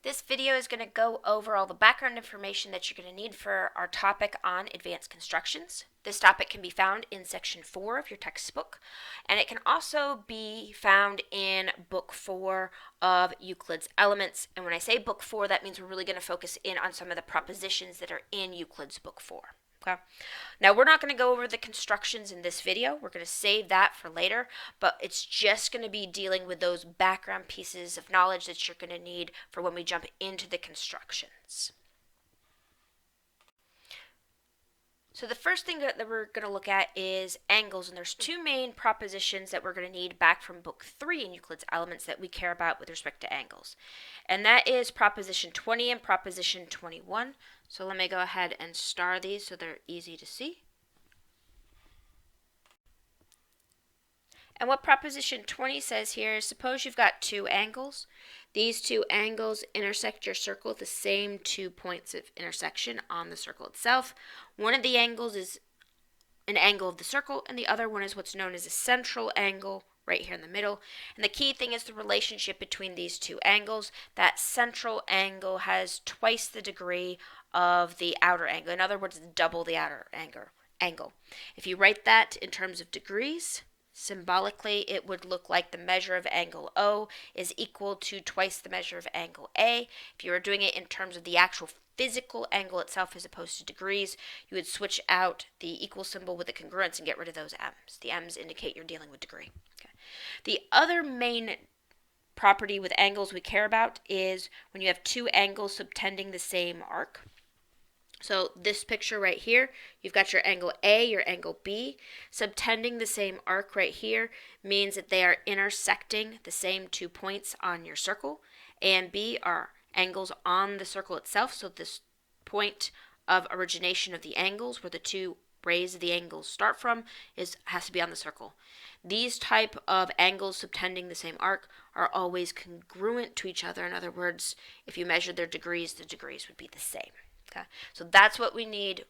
This video is going to go over all the background information that you're going to need for our topic on advanced constructions. This topic can be found in section 4 of your textbook, and it can also be found in book 4 of Euclid's Elements. And when I say book 4, that means we're really going to focus in on some of the propositions that are in Euclid's book 4. Okay. Now, we're not going to go over the constructions in this video. We're going to save that for later, but it's just going to be dealing with those background pieces of knowledge that you're going to need for when we jump into the constructions. So the first thing that we're going to look at is angles, and there's two main propositions that we're going to need back from book 3 in Euclid's Elements that we care about with respect to angles. And that is proposition 20 and proposition 21. So let me go ahead and star these so they're easy to see. And what proposition 20 says here is, suppose you've got two angles. These two angles intersect your circle at the same 2 points of intersection on the circle itself. One of the angles is an angle of the circle, and the other one is what's known as a central angle right here in the middle. And the key thing is the relationship between these two angles. That central angle has twice the degree of the outer angle. In other words, double the outer angle. If you write that in terms of degrees, symbolically, it would look like the measure of angle O is equal to twice the measure of angle A. If you were doing it in terms of the actual physical angle itself as opposed to degrees, you would switch out the equal symbol with the congruence and get rid of those m's. The m's indicate you're dealing with degree. Okay. The other main property with angles we care about is when you have two angles subtending the same arc. So this picture right here, you've got your angle A, your angle B. Subtending the same arc right here means that they are intersecting the same 2 points on your circle. A and B are angles on the circle itself, so this point of origination of the angles, where the two rays of the angles start from, has to be on the circle. These type of angles subtending the same arc are always congruent to each other. In other words, if you measure their degrees, the degrees would be the same. Okay? So that's what we need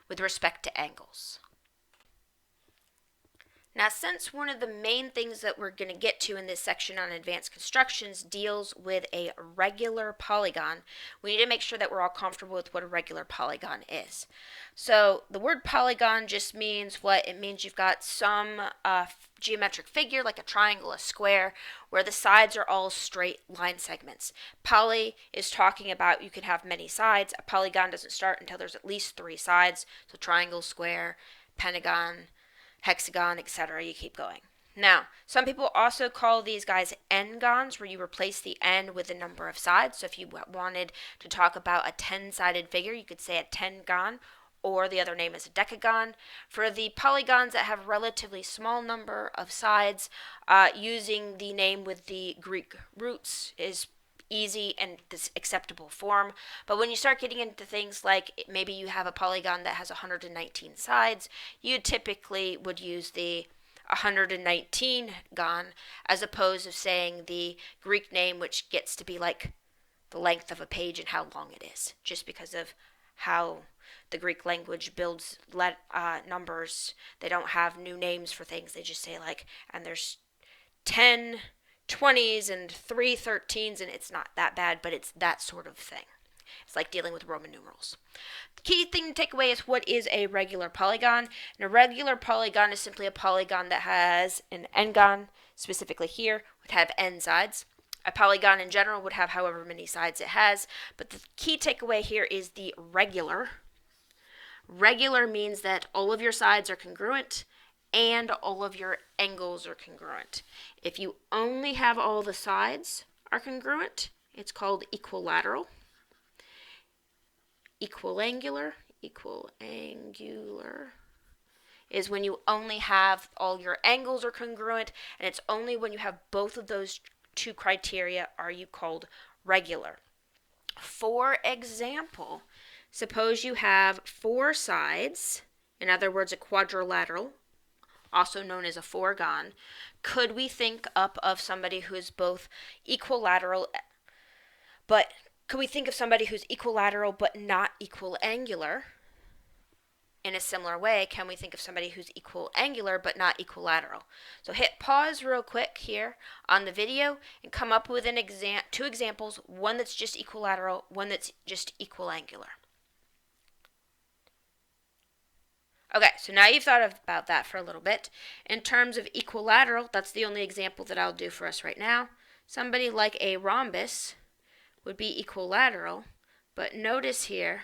with respect to angles. Now, since one of the main things that we're going to get to in this section on advanced constructions deals with a regular polygon, we need to make sure that we're all comfortable with what a regular polygon is. So the word polygon just means what? It means you've got some geometric figure like a triangle, a square, where the sides are all straight line segments. Poly is talking about you can have many sides. A polygon doesn't start until there's at least 3 sides. So triangle, square, pentagon, hexagon, etc. You keep going. Now, some people also call these guys n-gons, where you replace the n with the number of sides. So if you wanted to talk about a 10-sided figure, you could say a 10-gon, or the other name is a decagon. For the polygons that have relatively small number of sides, using the name with the Greek roots is easy and this acceptable form. But when you start getting into things like maybe you have a polygon that has 119 sides, you typically would use the 119 gon as opposed to saying the Greek name, which gets to be like the length of a page and how long it is, just because of how the Greek language builds numbers. They don't have new names for things. They just say like, and there's 10 20s and 3 13s, and it's not that bad, but it's that sort of thing. It's like dealing with Roman numerals. The key thing to take away is what is a regular polygon. And a regular polygon is simply a polygon that has an n-gon, specifically here, would have n sides. A polygon in general would have however many sides it has, but the key takeaway here is the regular. Regular means that all of your sides are congruent and all of your angles are congruent. If you only have all the sides are congruent, it's called equilateral. Equiangular is when you only have all your angles are congruent, and it's only when you have both of those two criteria are you called regular. For example, suppose you have 4 sides, in other words, a quadrilateral, also known as a four-gon. Could we think up of somebody who is both equilateral, but could we think of somebody who's equilateral but not equiangular? in a similar way can we think of somebody who's equal angular but not equilateral? So hit pause real quick here on the video and come up with two examples, one that's just equilateral, one that's just equal angular. Okay, so now you've thought about that for a little bit. In terms of equilateral, that's the only example that I'll do for us right now. Somebody like a rhombus would be equilateral, but notice here,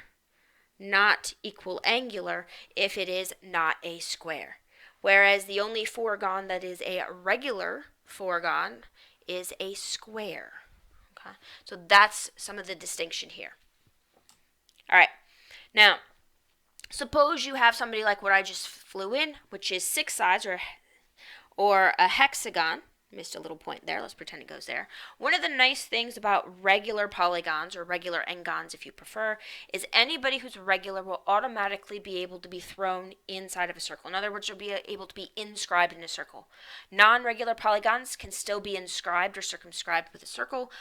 not equal angular if it is not a square. Whereas the only foregon that is a regular foregon is a square. Okay, so that's some of the distinction here. All right, now suppose you have somebody like what I just flew in, which is 6 sides, or a hexagon. Missed a little point there. Let's pretend it goes there. One of the nice things about regular polygons, or regular n-gons if you prefer, is anybody who's regular will automatically be able to be thrown inside of a circle. In other words, they'll be able to be inscribed in a circle. Non-regular polygons can still be inscribed or circumscribed with a circle,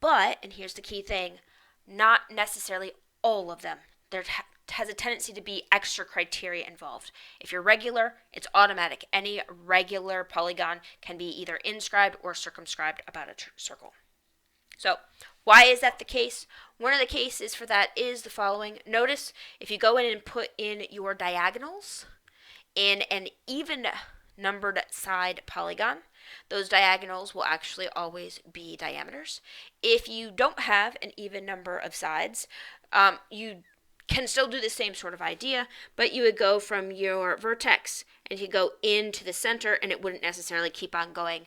but, and here's the key thing, not necessarily all of them. There has a tendency to be extra criteria involved. If you're regular, it's automatic. Any regular polygon can be either inscribed or circumscribed about a circle. So, why is that the case? One of the cases for that is the following. Notice if you go in and put in your diagonals in an even numbered side polygon, those diagonals will actually always be diameters. If you don't have an even number of sides, you can still do the same sort of idea, but you would go from your vertex and you go into the center, and it wouldn't necessarily keep on going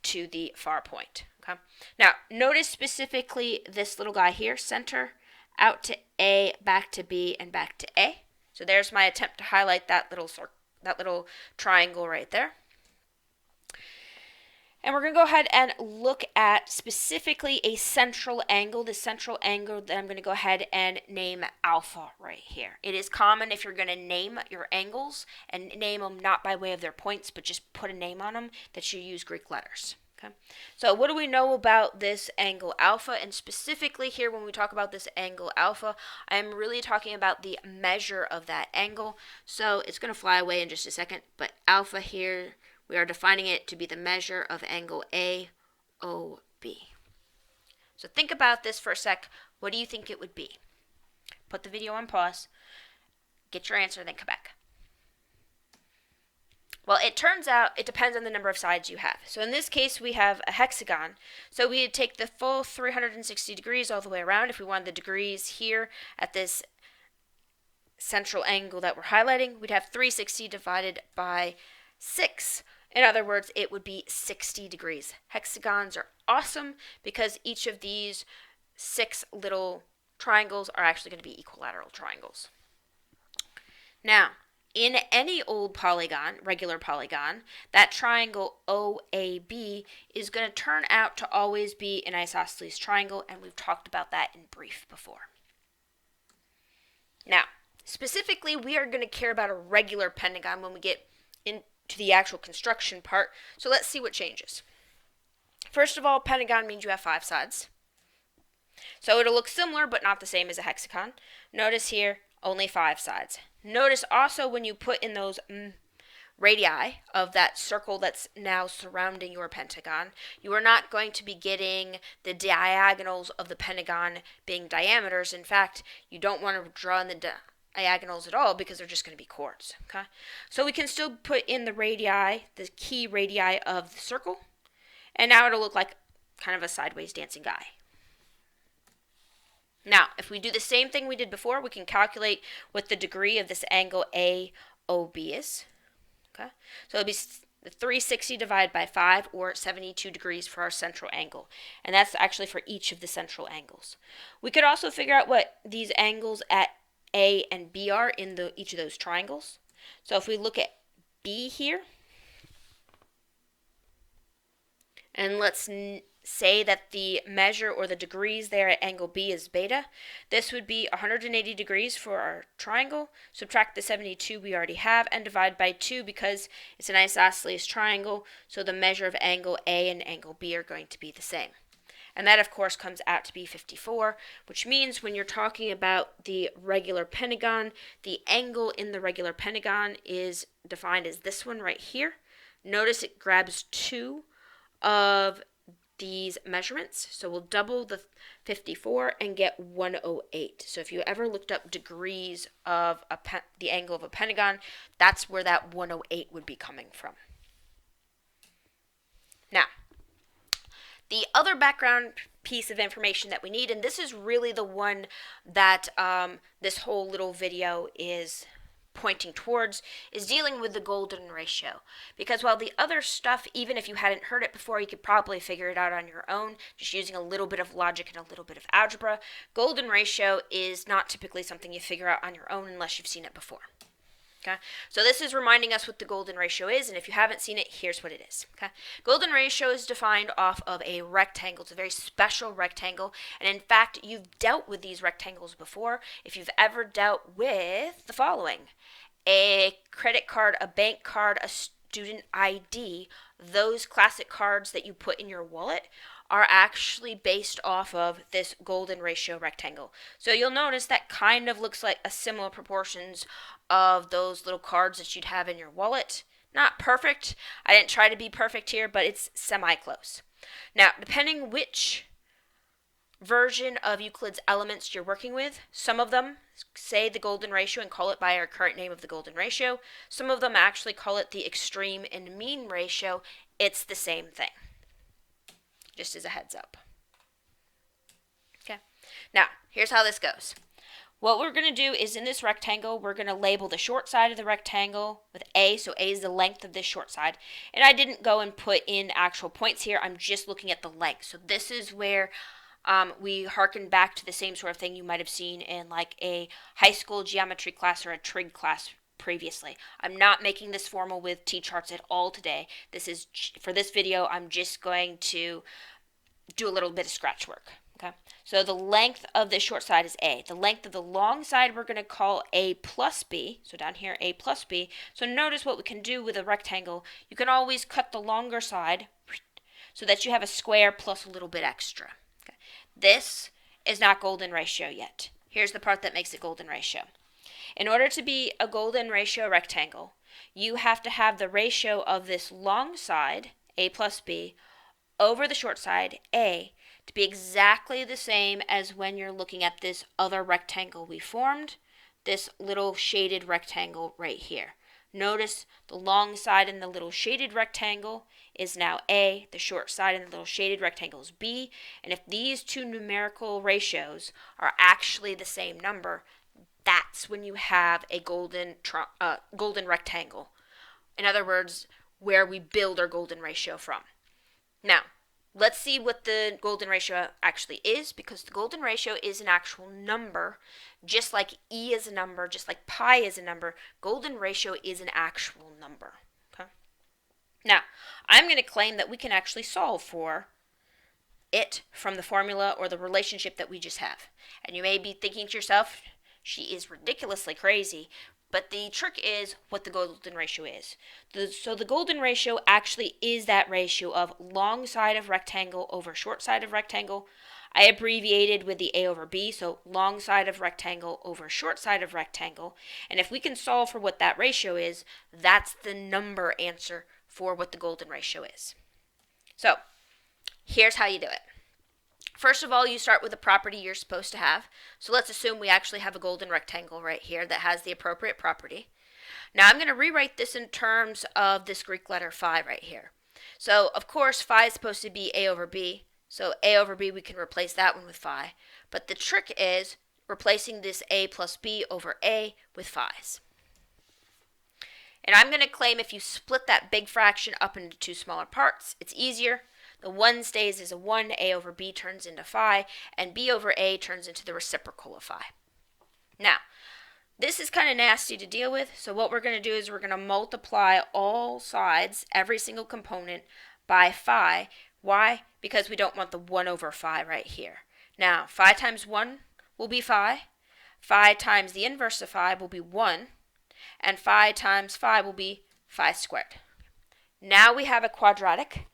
to the far point. Okay. Now, notice specifically this little guy here, center, out to A, back to B, and back to A. So there's my attempt to highlight that little triangle right there. And we're going to go ahead and look at specifically a central angle, the central angle that I'm going to go ahead and name alpha right here. It is common if you're going to name your angles and name them not by way of their points, but just put a name on them, that you use Greek letters. Okay. So what do we know about this angle alpha? And specifically here, when we talk about this angle alpha, I'm really talking about the measure of that angle. So it's going to fly away in just a second, but alpha here, we are defining it to be the measure of angle AOB. So think about this for a sec. What do you think it would be? Put the video on pause, get your answer, then come back. Well, it turns out it depends on the number of sides you have. So in this case, we have a hexagon. So we'd take the full 360 degrees all the way around. If we wanted the degrees here at this central angle that we're highlighting, we'd have 360 divided by 6. In other words, it would be 60 degrees. Hexagons are awesome because each of these 6 little triangles are actually going to be equilateral triangles. Now, in any old polygon, regular polygon, that triangle OAB is going to turn out to always be an isosceles triangle, and we've talked about that in brief before. Now, specifically, we are going to care about a regular pentagon when we get into the actual construction part. So let's see what changes. First of all, pentagon means you have 5 sides. So it'll look similar but not the same as a hexagon. Notice here, only 5 sides. Notice also when you put in those radii of that circle that's now surrounding your pentagon, you are not going to be getting the diagonals of the pentagon being diameters. In fact, you don't want to draw in the diagonals at all because they're just going to be chords. Okay, so we can still put in the radii, the key radii of the circle, and now it'll look like kind of a sideways dancing guy. Now, if we do the same thing we did before, we can calculate what the degree of this angle AOB is. Okay, so it'll be 360 divided by 5, or 72 degrees for our central angle. And that's actually for each of the central angles. We could also figure out what these angles at A and B are in each of those triangles. So if we look at B here, and let's say that the measure or the degrees there at angle B is beta, this would be 180 degrees for our triangle. Subtract the 72 we already have and divide by 2 because it's an isosceles triangle, so the measure of angle A and angle B are going to be the same. And that, of course, comes out to be 54, which means when you're talking about the regular pentagon, the angle in the regular pentagon is defined as this one right here. Notice it grabs 2 of these measurements, so we'll double the 54 and get 108. So if you ever looked up degrees of the angle of a pentagon, that's where that 108 would be coming from. Now, the other background piece of information that we need, and this is really the one that this whole little video is pointing towards, is dealing with the golden ratio. Because while the other stuff, even if you hadn't heard it before, you could probably figure it out on your own, just using a little bit of logic and a little bit of algebra, golden ratio is not typically something you figure out on your own unless you've seen it before. Okay, so this is reminding us what the golden ratio is, and if you haven't seen it, here's what it is. Okay, golden ratio is defined off of a rectangle. It's a very special rectangle, and in fact, you've dealt with these rectangles before if you've ever dealt with the following: a credit card, a bank card, a student ID. Those classic cards that you put in your wallet are actually based off of this golden ratio rectangle. So you'll notice that kind of looks like a similar proportions of those little cards that you'd have in your wallet. Not perfect. I didn't try to be perfect here, but it's semi-close. Now, depending which version of Euclid's elements you're working with, some of them say the golden ratio and call it by our current name of the golden ratio. Some of them actually call it the extreme and mean ratio. It's the same thing. Just as a heads up. Okay. Now, here's how this goes. What we're going to do is in this rectangle, we're going to label the short side of the rectangle with A. So A is the length of this short side. And I didn't go and put in actual points here. I'm just looking at the length. So this is where we harken back to the same sort of thing you might have seen in like a high school geometry class or a trig class previously. I'm not making this formal with T-charts at all today. This is, for this video, I'm just going to do a little bit of scratch work. Okay, so the length of the short side is A. The length of the long side we're going to call A plus B. So down here, A plus B. So notice what we can do with a rectangle. You can always cut the longer side so that you have a square plus a little bit extra. Okay. This is not golden ratio yet. Here's the part that makes it golden ratio. In order to be a golden ratio rectangle, you have to have the ratio of this long side, A plus B, over the short side, A, to be exactly the same as when you're looking at this other rectangle we formed, this little shaded rectangle right here. Notice the long side in the little shaded rectangle is now A, the short side in the little shaded rectangle is B, and if these two numerical ratios are actually the same number, that's when you have a golden rectangle. In other words, where we build our golden ratio from. Now, let's see what the golden ratio actually is, because the golden ratio is an actual number. Just like E is a number, just like pi is a number, golden ratio is an actual number. Okay? Now, I'm going to claim that we can actually solve for it from the formula or the relationship that we just have. And you may be thinking to yourself, she is ridiculously crazy. But the trick is what the golden ratio is. So the golden ratio actually is that ratio of long side of rectangle over short side of rectangle. I abbreviated with the A over B, so long side of rectangle over short side of rectangle. And if we can solve for what that ratio is, that's the number answer for what the golden ratio is. So here's how you do it. First of all, you start with the property you're supposed to have. So let's assume we actually have a golden rectangle right here that has the appropriate property. Now I'm going to rewrite this in terms of this Greek letter phi right here. So of course phi is supposed to be A over B. So A over B, we can replace that one with phi. But the trick is replacing this A plus B over A with phi's. And I'm going to claim if you split that big fraction up into two smaller parts, it's easier. The 1 stays as a 1, A over B turns into phi, and B over A turns into the reciprocal of phi. Now, this is kind of nasty to deal with, so what we're going to do is we're going to multiply all sides, every single component, by phi. Why? Because we don't want the 1 over phi right here. Now, phi times 1 will be phi. Phi times the inverse of phi will be 1. And phi times phi will be phi squared. Now we have a quadratic.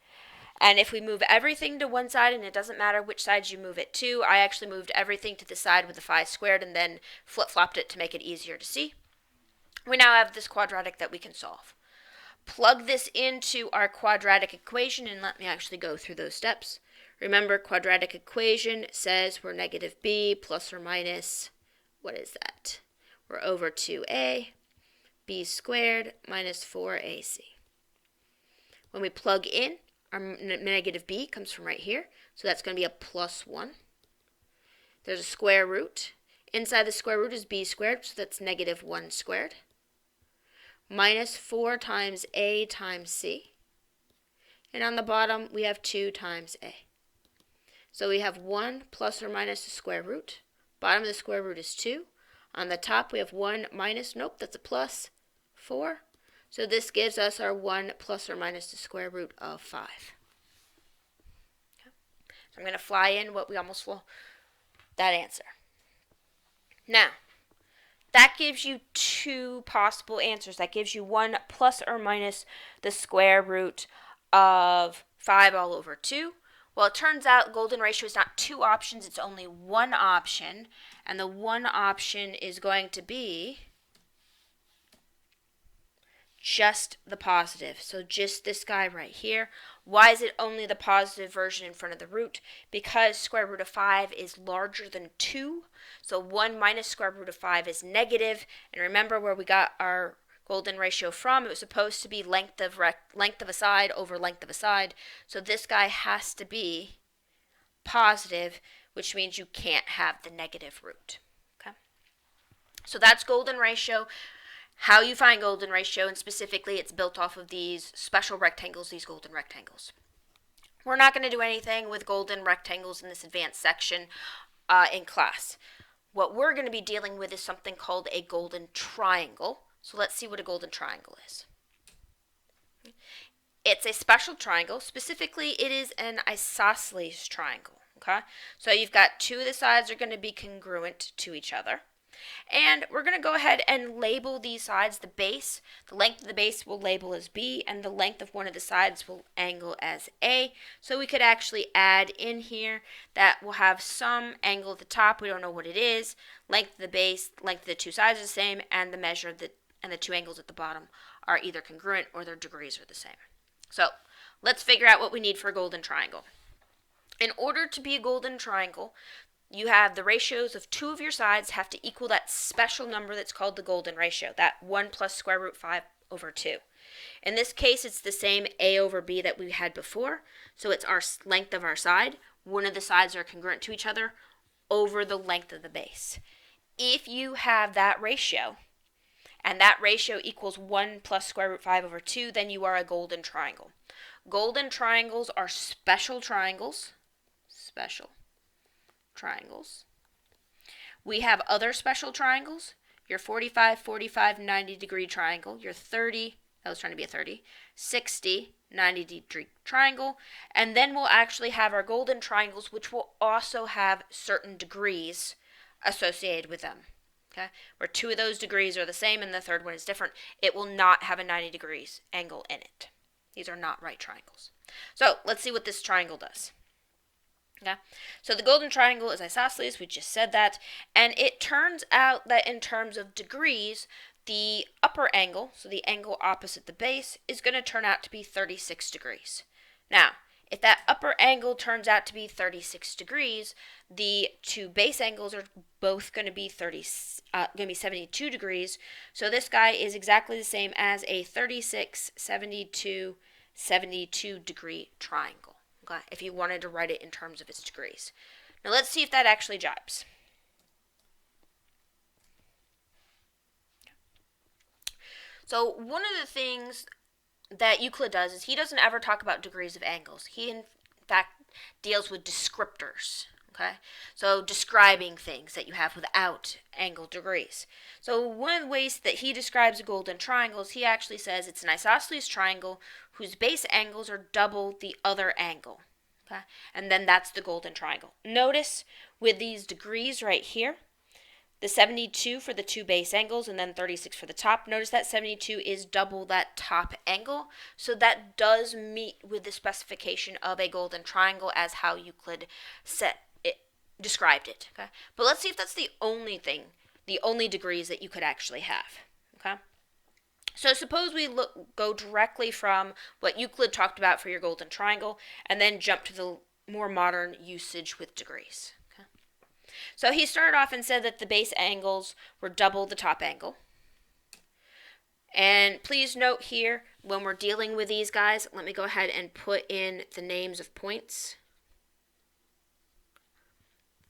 And if we move everything to one side, and it doesn't matter which side you move it to, I actually moved everything to the side with the phi squared and then flip-flopped it to make it easier to see. We now have this quadratic that we can solve. Plug this into our quadratic equation, and let me actually go through those steps. Remember, quadratic equation says we're negative b plus or minus, what is that? We're over 2a, b squared minus 4ac. When we plug in, our negative b comes from right here, so that's going to be a plus 1. There's a square root. Inside the square root is b squared, so that's negative 1 squared. Minus 4 times a times c. And on the bottom, we have 2 times a. So we have 1 plus or minus the square root. Bottom of the square root is 2. On the top, we have 1 minus, nope, that's a plus 4. So this gives us our 1 plus or minus the square root of 5. Okay. So I'm going to fly in what we almost will, that answer. Now, that gives you two possible answers. That gives you 1 plus or minus the square root of 5 all over 2. Well, it turns out golden ratio is not two options, it's only one option. And the one option is going to be just the positive. So just this guy right here. Why is it only the positive version in front of the root? Because square root of 5 is larger than 2. So 1 minus square root of 5 is negative. And remember where we got our golden ratio from? It was supposed to be length of a side over length of a side. So this guy has to be positive, which means you can't have the negative root. Okay? So that's golden ratio. How you find golden ratio, and specifically it's built off of these special rectangles, these golden rectangles. We're not going to do anything with golden rectangles in this advanced section in class. What we're going to be dealing with is something called a golden triangle. So let's see what a golden triangle is. It's a special triangle. Specifically, it is an isosceles triangle. Okay? So you've got two of the sides are going to be congruent to each other. And we're going to go ahead and label these sides the base. The length of the base we'll label as B, and the length of one of the sides we'll angle as A. So we could actually add in here that we'll have some angle at the top. We don't know what it is. Length of the base, length of the two sides are the same, and the measure of the two angles at the bottom are either congruent or their degrees are the same. So let's figure out what we need for a golden triangle. In order to be a golden triangle, you have the ratios of two of your sides have to equal that special number that's called the golden ratio, that 1 plus square root 5 over 2. In this case, it's the same A over B that we had before, so it's our length of our side. One of the sides are congruent to each other over the length of the base. If you have that ratio, and that ratio equals 1 plus square root 5 over 2, then you are a golden triangle. Golden triangles are special triangles. Special triangles. We have other special triangles. Your 45, 45, 90 degree triangle. Your 30, that was trying to be a 30, 60, 90 degree triangle. And then we'll actually have our golden triangles, which will also have certain degrees associated with them. Okay? Where two of those degrees are the same and the third one is different, it will not have a 90 degrees angle in it. These are not right triangles. So let's see what this triangle does. Okay. So the golden triangle is isosceles, we just said that, and it turns out that in terms of degrees, the upper angle, so the angle opposite the base, is going to turn out to be 36 degrees. Now, if that upper angle turns out to be 36 degrees, the two base angles are both going to be 72 degrees. So this guy is exactly the same as a 36, 72, 72 degree triangle. Okay, if you wanted to write it in terms of its degrees. Now let's see if that actually jibes. So one of the things that Euclid does is he doesn't ever talk about degrees of angles. He in fact deals with descriptors. Okay, so describing things that you have without angle degrees. So one of the ways that he describes a golden triangle is he actually says it's an isosceles triangle whose base angles are double the other angle. Okay, and then that's the golden triangle. Notice with these degrees right here, the 72 for the two base angles, and then 36 for the top. Notice that 72 is double that top angle, so that does meet with the specification of a golden triangle as how Euclid described it. Okay, but let's see if that's the only thing, the only degrees that you could actually have. Okay, so suppose we go directly from what Euclid talked about for your golden triangle, and then jump to the more modern usage with degrees. So he started off and said that the base angles were double the top angle. And please note here, when we're dealing with these guys, let me go ahead and put in the names of points.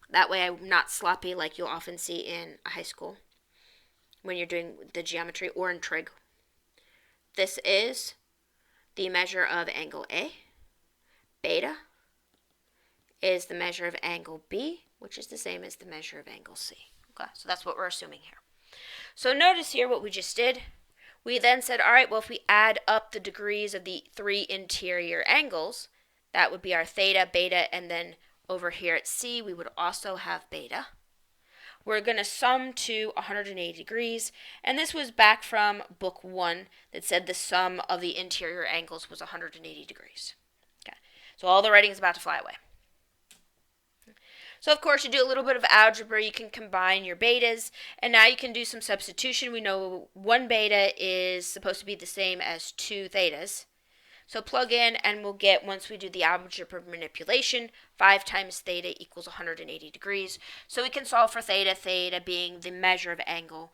That way I'm not sloppy like you'll often see in a high school when you're doing the geometry or in trig. This is the measure of angle A. Beta is the measure of angle B, which is the same as the measure of angle C. Okay, so that's what we're assuming here. So notice here what we just did. We then said, all right, well, if we add up the degrees of the three interior angles, that would be our theta, beta, and then over here at C, we would also have beta. We're going to sum to 180 degrees, and this was back from book 1 that said the sum of the interior angles was 180 degrees. Okay, so all the writing is about to fly away. So, of course, you do a little bit of algebra. You can combine your betas, and now you can do some substitution. We know 1 beta is supposed to be the same as 2 thetas. So plug in, and we'll get, once we do the algebra manipulation, 5 times theta equals 180 degrees. So we can solve for theta, theta being the measure of angle,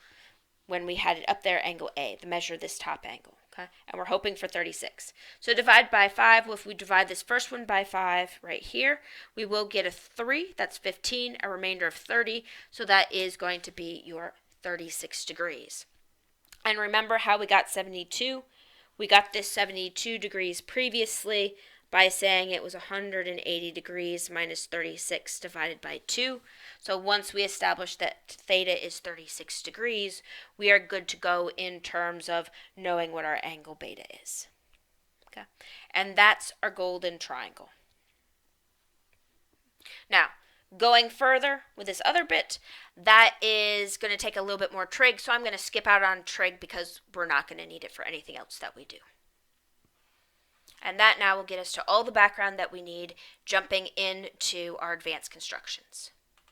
when we had it up there, angle A, the measure of this top angle. Okay? And we're hoping for 36. So divide by 5. Well, if we divide this first one by 5 right here, we will get a 3. That's 15, a remainder of 30. So that is going to be your 36 degrees. And remember how we got 72? We got this 72 degrees previously by saying it was 180 degrees minus 36 divided by 2. So once we establish that theta is 36 degrees, we are good to go in terms of knowing what our angle beta is. Okay, and that's our golden triangle. Now, going further with this other bit, that is going to take a little bit more trig, so I'm going to skip out on trig because we're not going to need it for anything else that we do. And that now will get us to all the background that we need, jumping into our advanced constructions.